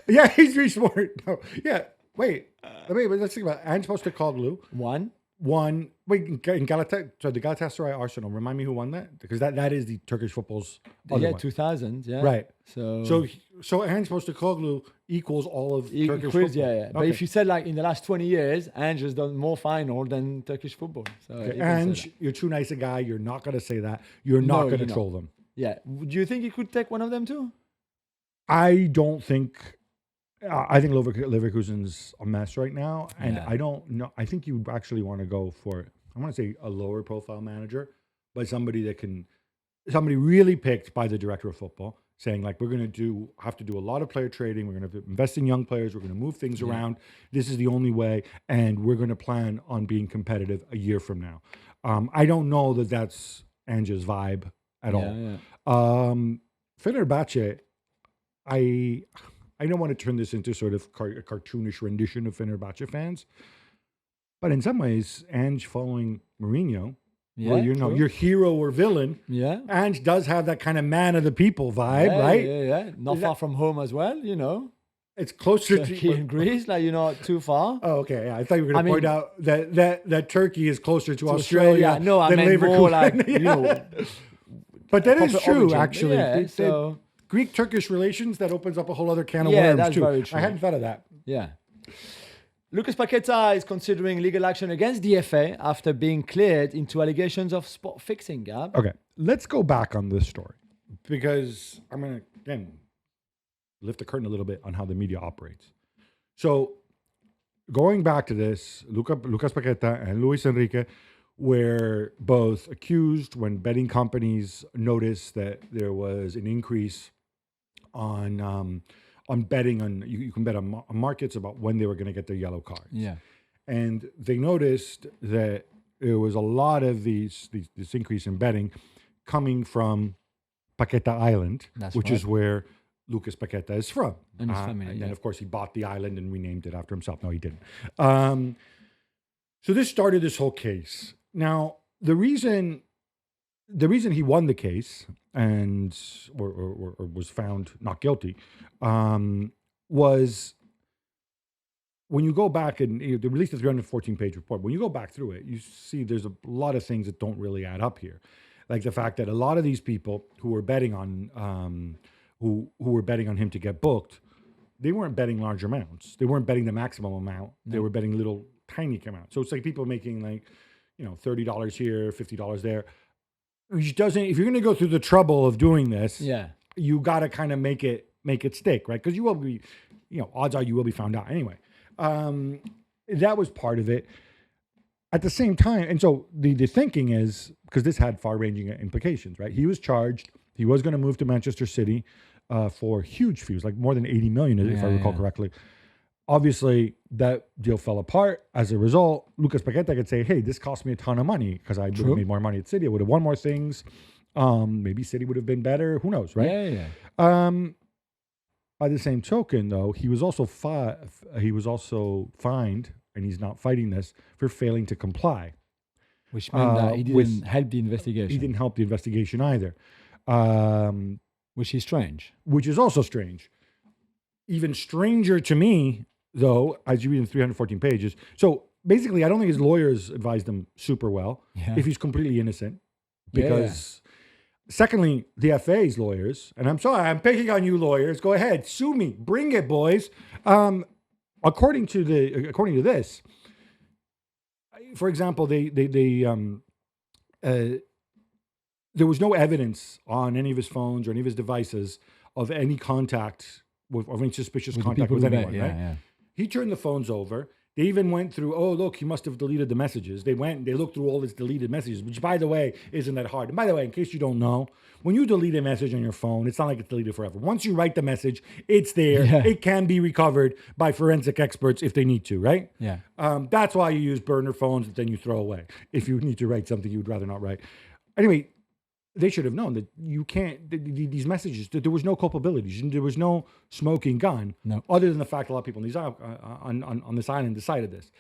Yeah, he's reached more. No, yeah, wait. Let's think about it. Ange Postecoglou One. won. Wait, in Galatasaray, so the Galatasaray Arsenal. Remind me who won that, because that is the Turkish football's other Yeah, one. 2000. Yeah. Right. So So Ange Postecoglou equals all of he Turkish quiz, football. yeah. But Okay. if you said like in the last 20 years, Ange has done more final than Turkish football. So you can say Ange, that. you're too nice a guy. You're not going to say that. You're not No, going to you're not. troll them. Yeah. Do you think he could take one of them too? I don't think. I think Leverkusen's a mess right now, and Yeah. I don't know. I think you would actually want to go for. I want to say a lower profile manager, but somebody really picked by the director of football, saying like, we're going to have to do a lot of player trading. We're going to invest in young players. We're going to move things around. This is the only way, and we're going to plan on being competitive a year from now. I don't know that that's Ange's vibe at all. Yeah. Fenerbahce, I don't want to turn this into sort of a cartoonish rendition of Fenerbahce fans, but in some ways, Ange following Mourinho, where true. your hero or villain, Yeah. Ange does have that kind of man of the people vibe, Yeah, right? Yeah. Not far from home as well, you know. It's closer Turkey to. and Greece, like you're not too far. Oh, okay. Yeah, I thought you were going to point mean- out that Turkey is closer to Australia. Australia. No, I than meant more Leverkusen. like, you know, But that is proper true, origin. actually. Yeah, so Greek-Turkish relations, that opens up a whole other can of Yeah, worms, that's too. very true. I hadn't thought of that. yeah. Lucas Paquetá is considering legal action against the FA after being cleared into allegations of spot fixing, Gab. Okay, let's go back on this story, because I'm going to, again, lift the curtain a little bit on how the media operates. So, going back to this, Lucas Paquetá and Luis Enrique were both accused when betting companies noticed that there was an increase on betting on, you can bet on markets about when they were going to get their yellow cards. Yeah. And they noticed that there was a lot of this increase in betting coming from Paquetá Island, That's which right. is where Lucas Paquetá is from. And his family, And yeah. then, of course, he bought the island and renamed it after himself. No, he didn't. So this started this whole case. Now, the reason he won the case and or was found not guilty was, when you go back and they released a 314-page report. When you go back through it, you see there's a lot of things that don't really add up here, like the fact that a lot of these people who were betting on who were betting on him to get booked, they weren't betting large amounts. They weren't betting the maximum amount. They were betting little tiny amounts. So it's like people making like, $30 here, $50 there. Which doesn't. If you're going to go through the trouble of doing this, Yeah. you got to kind of make it stick, right? Because you will be, odds are you will be found out anyway. That was part of it. At the same time, and so the thinking is, because this had far-ranging implications, right? He was charged. He was going to move to Manchester City for huge fees, like more than 80 million, if I recall correctly. Obviously, that deal fell apart. As a result, Lucas Paquetá could say, hey, this cost me a ton of money because I would have made more money at City. I would have won more things. Maybe City would have been better. Who knows, right? Yeah. By the same token, though, he was also fined, and he's not fighting this, for failing to comply. Which meant that he didn't help the investigation. He didn't help the investigation either. Which is strange. Which is also strange. Even stranger to me, though, as you read in 314 pages. So basically, I don't think his lawyers advised him super well if he's completely innocent. Because, secondly, the FA's lawyers, and I'm sorry, I'm picking on you lawyers. Go ahead, sue me, bring it, boys. According to this, for example, there was no evidence on any of his phones or any of his devices of any contact of any suspicious contact with anyone, right? Yeah. He turned the phones over. They even went through, oh, look, he must have deleted the messages. They looked through all his deleted messages, which, by the way, isn't that hard. And by the way, in case you don't know, when you delete a message on your phone, it's not like it's deleted forever. Once you write the message, it's there. Yeah. It can be recovered by forensic experts if they need to, right? Yeah. That's why you use burner phones that then you throw away if you need to write something you would rather not write. Anyway, they should have known that you can't, these messages, that there was no culpability. There was no smoking gun, No. other than the fact a lot of people on this island decided this.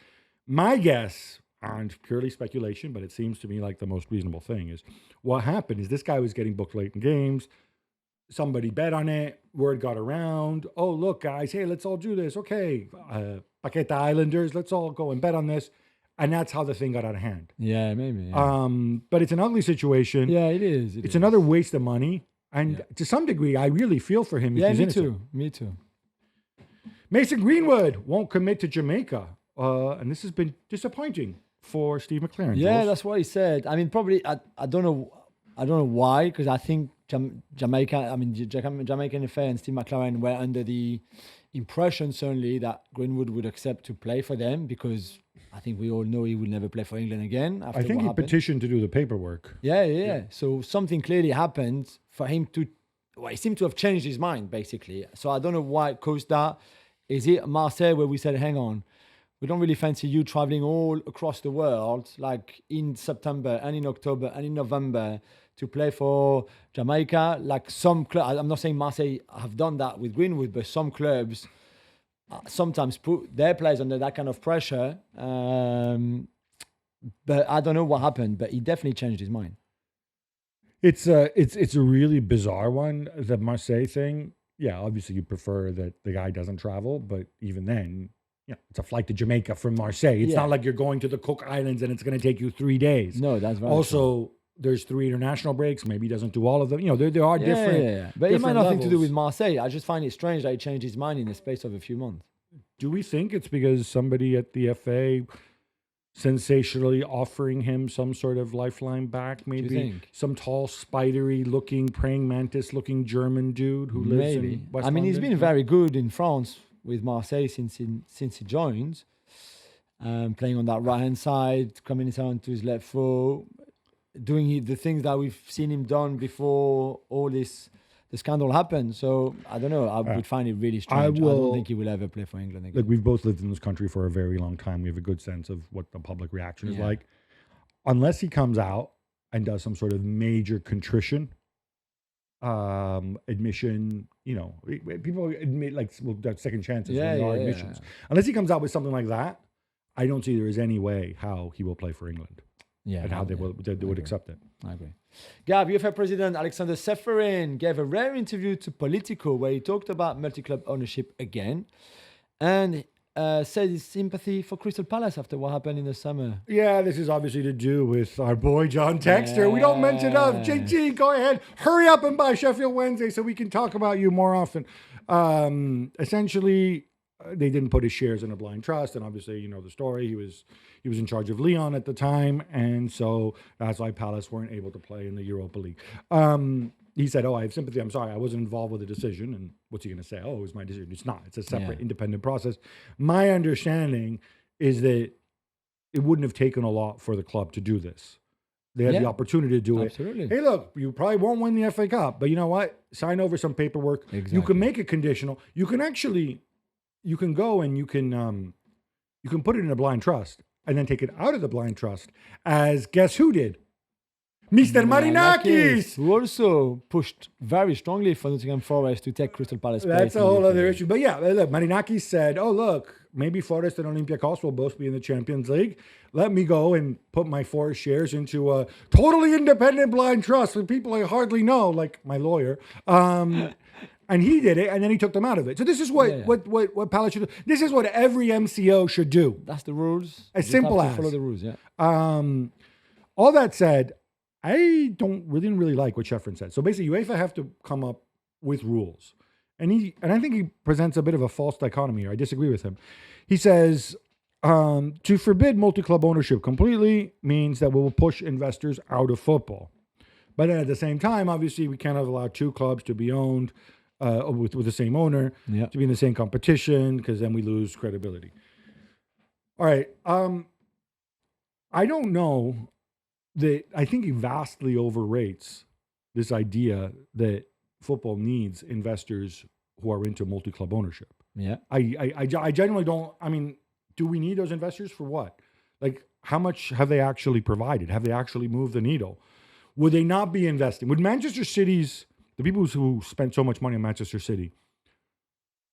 My guess, and purely speculation, but it seems to me like the most reasonable thing, is what happened is this guy was getting booked late in games. Somebody bet on it. Word got around. Oh, look, guys, hey, let's all do this. Okay, Paquetá Islanders, let's all go and bet on this. And that's how the thing got out of hand. Yeah, maybe. Yeah. But it's an ugly situation. Yeah, it is. It's another waste of money. And to some degree, I really feel for him. If Yeah, he's me innocent. too. Me too. Mason Greenwood won't commit to Jamaica. And this has been disappointing for Steve McLaren. Yeah, Jules. that's what he said. I mean, probably I don't know why, because I think Jamaican FA and Steve McLaren were under the impression certainly that Greenwood would accept to play for them, because I think we all know he will never play for England again. After I think what he happened. petitioned to do the paperwork. Yeah. So something clearly happened for him to. Well, he seemed to have changed his mind basically. So I don't know why it caused that. Is it Marseille where we said, hang on, we don't really fancy you traveling all across the world, like in September and in October and in November, to play for Jamaica? Like some clubs, I'm not saying Marseille have done that with Greenwood, but some clubs sometimes put their players under that kind of pressure. But I don't know what happened, but he definitely changed his mind. It's a really bizarre one, the Marseille thing. Yeah, obviously you prefer that the guy doesn't travel, but even then, it's a flight to Jamaica from Marseille. It's not like you're going to the Cook Islands and it's going to take you 3 days. No, that's right. Also, there's 3 international breaks. Maybe he doesn't do all of them. There are different. Yeah. But it might different have nothing to do levels. with Marseille. I just find it strange that he changed his mind in the space of a few months. Do we think it's because somebody at the FA sensationally offering him some sort of lifeline back? Maybe think? some tall, spidery looking, praying mantis looking German dude who lives Maybe. in West I mean, he's London? been very good in France with Marseille since he joined, playing on that right hand side, coming inside onto his left foot, doing the things that we've seen him done before all the scandal happened. So I don't know. I would find it really strange. I don't think he will ever play for England again. Look, we've both lived in this country for a very long time. We have a good sense of what the public reaction is like. Unless he comes out and does some sort of major contrition, admission, people admit second chances when there are admissions. Unless he comes out with something like that, I don't see there is any way how he will play for England. And how they would accept it. I agree. Gab, UFA President Alexander Seferin gave a rare interview to Politico where he talked about multi-club ownership again and said his sympathy for Crystal Palace after what happened in the summer. Yeah, this is obviously to do with our boy John Texter. We don't mention of JG. Go ahead, hurry up and buy Sheffield Wednesday so we can talk about you more often. Essentially, they didn't put his shares in a blind trust, and obviously, you know the story. He was in charge of Lyon at the time, and so that's why Palace weren't able to play in the Europa League. He said, "Oh, I have sympathy. I'm sorry, I wasn't involved with the decision." And what's he going to say? "Oh, it was my decision." It's not. It's a separate, independent process. My understanding is that it wouldn't have taken a lot for the club to do this. They had the opportunity to do Absolutely. it. Hey, look, you probably won't win the FA Cup, but you know what? Sign over some paperwork. Exactly. You can make it conditional. You can actually, you can go and you can put it in a blind trust and then take it out of the blind trust. As guess who did? Mr. Marinakis. Who also pushed very strongly for Nottingham Forest to take Crystal Palace. That's a whole other issue. But yeah, look, Marinakis said, "Oh, look, maybe Forest and Olympiacos will both be in the Champions League. Let me go and put my Forest shares into a totally independent blind trust with people I hardly know, like my lawyer." And he did it, and then he took them out of it. So this is what Palace should do. This is what every MCO should do. That's the rules. As You simple have to as. follow the rules. Yeah. All that said, I didn't really like what Sheffrin said. So basically, UEFA have to come up with rules, and I think he presents a bit of a false dichotomy here. I disagree with him. He says To forbid multi-club ownership completely means that we will push investors out of football. But then at the same time, obviously, we can't allow two clubs to be owned with the same owner, Yeah. to be in the same competition, because then we lose credibility. All right. I don't know that I think he vastly overrates this idea that football needs investors who are into multi-club ownership. Yeah. I genuinely don't. I mean, do we need those investors for what? Like, how much have they actually provided? Have they actually moved the needle? Would they not be investing? Would Manchester City's, the people who spent so much money on Manchester City,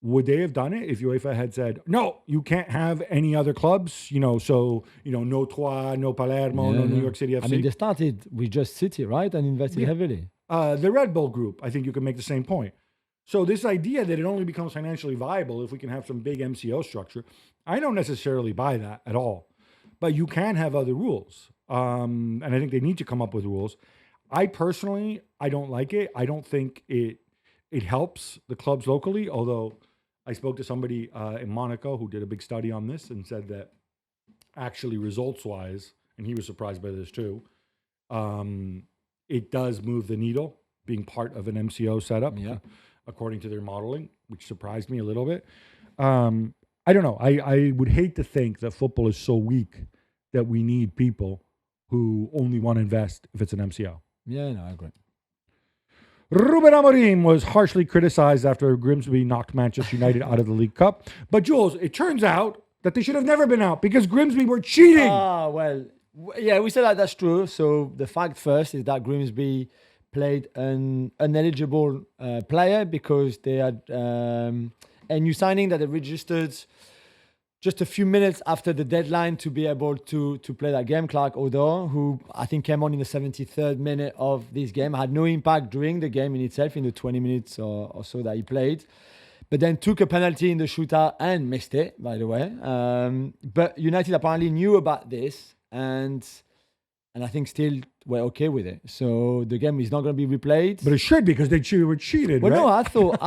would they have done it if UEFA had said, no, you can't have any other clubs, no Troyes, no Palermo, no New York City FC? I mean, they started with just City, right? And invested heavily. The Red Bull Group, I think you can make the same point. So this idea that it only becomes financially viable if we can have some big MCO structure, I don't necessarily buy that at all. But you can have other rules. And I think they need to come up with rules. I personally don't like it. I don't think it helps the clubs locally, although I spoke to somebody in Monaco who did a big study on this and said that actually results-wise, and he was surprised by this too, it does move the needle being part of an MCO setup, according to their modeling, which surprised me a little bit. I don't know. I would hate to think that football is so weak that we need people who only want to invest if it's an MCO. Yeah, no, I agree. Ruben Amorim was harshly criticized after Grimsby knocked Manchester United out of the League Cup. But Jules, it turns out that they should have never been out because Grimsby were cheating. Well, yeah, we said that's true. So the fact first is that Grimsby played an ineligible player because they had a new signing that they registered just a few minutes after the deadline to be able to play that game, Clark Odor, who I think came on in the 73rd minute of this game, had no impact during the game in itself, in the 20 minutes or so that he played, but then took a penalty in the shootout and missed it, by the way. But United apparently knew about this and I think still were okay with it. So the game is not going to be replayed. But it should because they were cheated, well, right? No, I thought...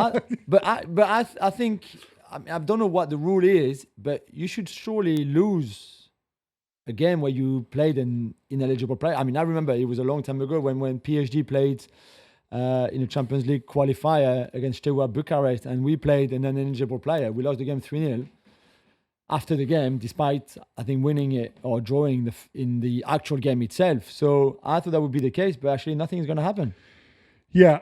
I think... I don't know what the rule is, but you should surely lose a game where you played an ineligible player. I mean, I remember it was a long time ago when PSG played in a Champions League qualifier against Steaua Bucharest, and we played an ineligible player. We lost the game 3-0 after the game, despite, I think, winning it or drawing in the actual game itself. So I thought that would be the case, but actually nothing is going to happen. Yeah,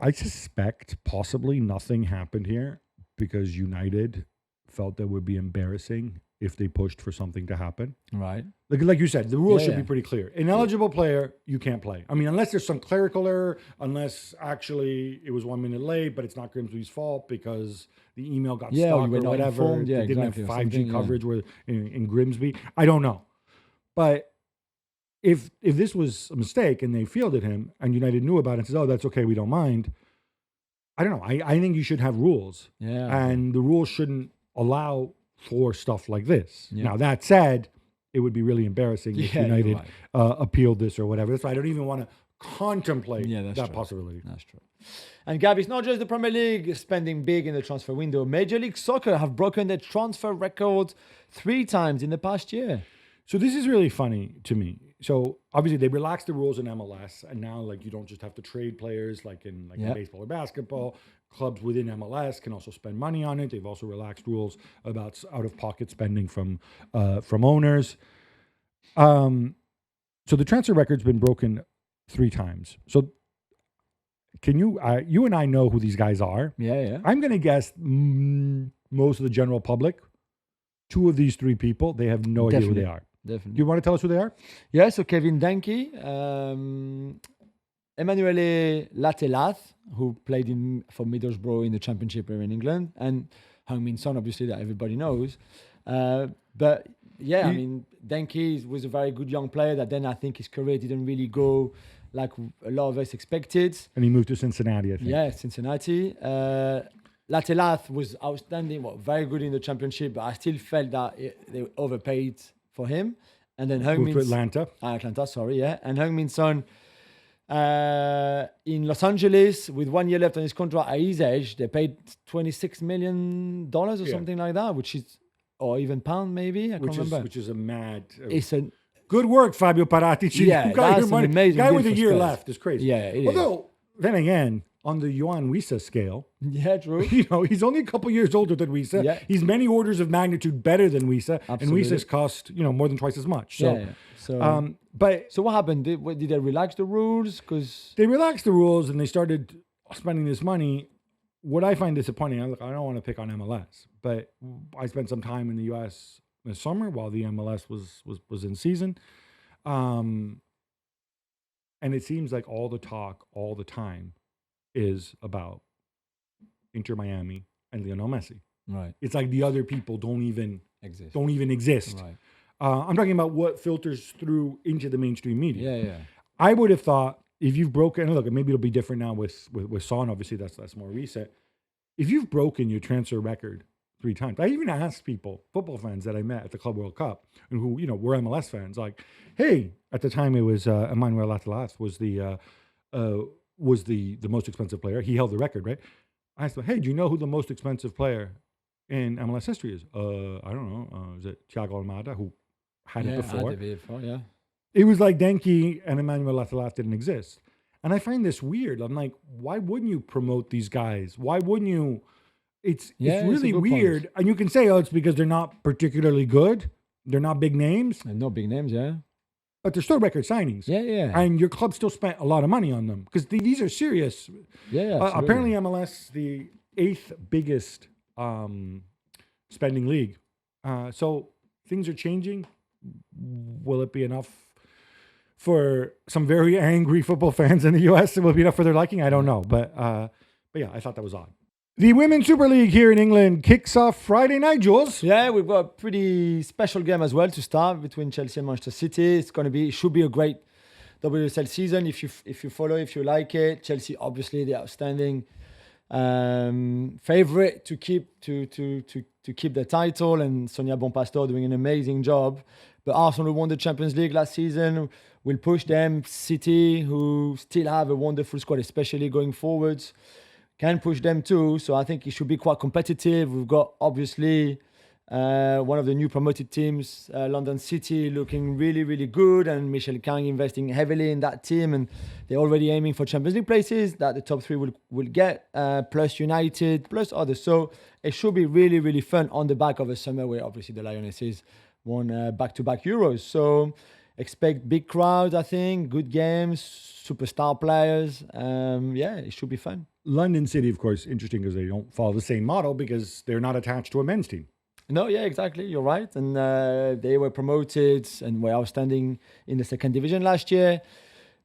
I suspect possibly nothing happened here because United felt that would be embarrassing if they pushed for something to happen. Right. Like you said, the rules should be pretty clear. Ineligible player, you can't play. I mean, unless there's some clerical error, unless actually it was 1 minute late, but it's not Grimsby's fault because the email got stuck or whatever. They didn't have 5G coverage in Grimsby. I don't know. But if this was a mistake and they fielded him and United knew about it and says, oh, that's okay, we don't mind, I don't know. I think you should have rules. Yeah. And the rules shouldn't allow for stuff like this. Yeah. Now, that said, it would be really embarrassing if United appealed this or whatever. That's why I don't even want to contemplate that possibility. That's true. And Gab, it's not just the Premier League spending big in the transfer window. Major League Soccer have broken their transfer record 3 times in the past year. So this is really funny to me. So obviously they relaxed the rules in MLS, and now you don't just have to trade players in baseball or basketball. Clubs within MLS can also spend money on it. They've also relaxed rules about out-of-pocket spending from owners. So the transfer record's been broken 3 times. So can you and I know who these guys are? Yeah. I'm going to guess most of the general public, 2 of these 3 people, they have no idea who they are. Definitely. You want to tell us who they are? Yeah, so Kevin Danke, Emanuele Latelath, who played for Middlesbrough in the Championship here in England, and Heung-min Son, obviously, that everybody knows. But yeah, I mean, Danke was a very good young player that then I think his career didn't really go like a lot of us expected. And he moved to Cincinnati, I think. Yeah, Cincinnati. Latelath was outstanding, very good in the Championship, but I still felt that they overpaid for him. And then Heung-min Atlanta, sorry, yeah. And Heung-min Son in Los Angeles with 1 year left on his contract at his age, they paid $26 million or something like that, which is or even pound, maybe. I can't remember. Which is a mad. It's a Good work, Fabio Paratici. Yeah, You got your that's an money. amazing Guy deal with a for year Spurs. left is crazy. Yeah, it is. Although, then again, on the Johan Wisa scale, yeah, true. he's only a couple years older than Wisa. Yeah. He's many orders of magnitude better than Wisa, and Absolutely. Wisa's cost more than twice as much. So, Yeah. So, but so what happened? Did they relax the rules? Because they relaxed the rules and they started spending this money. What I find disappointing, I don't want to pick on MLS, but I spent some time in the U.S. in the summer while the MLS was in season. And it seems like all the talk all the time is about Inter Miami and Lionel Messi. right, It's like the other people don't even exist. exist. Right. I'm talking about what filters through into the mainstream media. Yeah. I would have thought if you've broken, and look, maybe it'll be different now with Son. Obviously, that's more recent. If you've broken your transfer record 3 times, I even asked people, football fans that I met at the Club World Cup, and who were MLS fans, like, hey, at the time it was Emmanuel Latalaz was the most expensive player. He held the record, right? I asked them, hey, do you know who the most expensive player in MLS history is? I don't know. Is it Thiago Almada, who had it before? Had it before, yeah. It was like Denki and Emmanuel Latalaz didn't exist. And I find this weird. I'm like, why wouldn't you promote these guys? Why wouldn't you? It's a really good weird. point. And you can say, oh, it's because they're not particularly good. They're not big names, And no big names, yeah. but they're still record signings. Yeah. And your club still spent a lot of money on them because these are serious. Yeah, Apparently, MLS, the 8th biggest spending league. So things are changing. Will it be enough for some very angry football fans in the U.S.? It will be enough for their liking? I don't know. But yeah, I thought that was odd. The Women's Super League here in England kicks off Friday night, Jules. Yeah, we've got a pretty special game as well to start between Chelsea and Manchester City. It should be a great WSL season if you follow, if you like it. Chelsea, obviously, the outstanding favorite to keep the title, and Sonia Bonpastor doing an amazing job. But Arsenal, who won the Champions League last season, will push them. City, who still have a wonderful squad, especially going forwards, can push them too. So I think it should be quite competitive. We've got, obviously, one of the new promoted teams, London City, looking really, really good, and Michel Kang investing heavily in that team, and they're already aiming for Champions League places that the top 3 will get, plus United, plus others. So it should be really, really fun on the back of a summer where obviously the Lionesses won back-to-back Euros. So expect big crowds, I think, good games, superstar players. Yeah, it should be fun. London City, of course, interesting because they don't follow the same model because they're not attached to a men's team. No, yeah, exactly. You're right. And they were promoted and were outstanding in the 2nd division last year.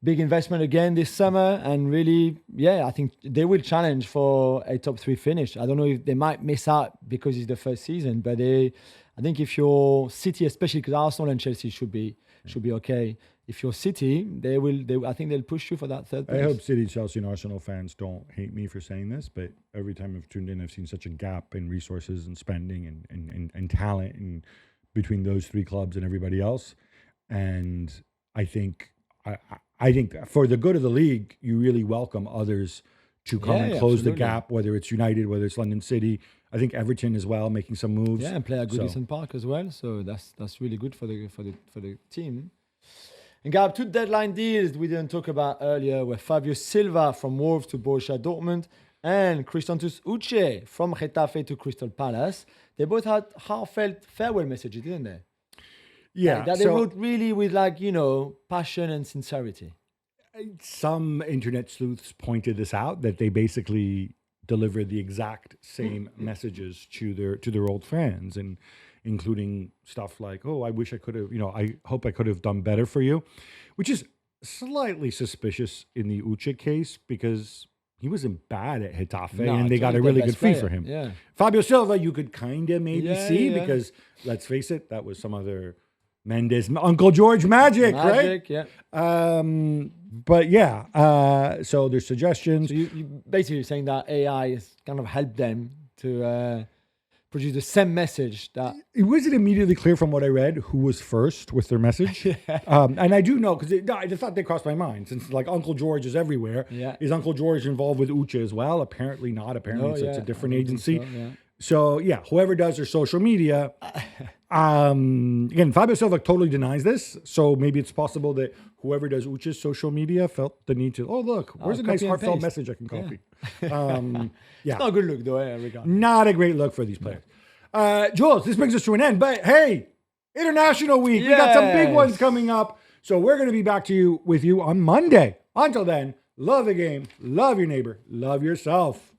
Big investment again this summer. And really, yeah, I think they will challenge for a top 3 finish. I don't know if they might miss out because it's the first season, but I think if you're City, especially because Arsenal and Chelsea should be okay. If you're City, I think they'll push you for that 3rd place. I hope City, Chelsea, and Arsenal fans don't hate me for saying this, but every time I've tuned in, I've seen such a gap in resources and spending and talent and between those 3 clubs and everybody else. And I think for the good of the league, you really welcome others to come and close the gap, whether it's United, whether it's London City. I think Everton as well, making some moves. Yeah, and play at Goodison Park as well. So that's really good for the team. And Gab, 2 deadline deals we didn't talk about earlier were Fabio Silva from Wolves to Borussia Dortmund and Christantus Uche from Getafe to Crystal Palace. They both had heartfelt farewell messages, didn't they? Yeah. That they wrote really with passion and sincerity. Some internet sleuths pointed this out, that they basically delivered the exact same messages to their old fans, and including stuff like, oh, I wish I could have, I hope I could have done better for you, which is slightly suspicious in the Uche case because he wasn't bad at Getafe and they got a really good fee for him. Yeah. Fabio Silva, you could kind of maybe see because, let's face it, that was some other Mendes, Uncle George magic, right? Yeah. But yeah, so there's suggestions. So you basically saying that AI has kind of helped them to produce the same message that... It wasn't immediately clear from what I read who was first with their message. And I do know, because the thought they crossed my mind, since Uncle George is everywhere. Yeah. Is Uncle George involved with Uche as well? Apparently not. Apparently it's a different agency. So, yeah. So yeah, whoever does their social media. Again, Fabio Silva totally denies this. So maybe it's possible that whoever does Uchi's social media felt the need to, oh, look, where's a nice copy and heartfelt paste. message I can copy. It's not a good look, though, regardless. Not a great look for these players. Jules, this brings us to an end. But hey, International Week. We got some big ones coming up. So we're going to be back with you on Monday. Until then, love the game, love your neighbor, love yourself.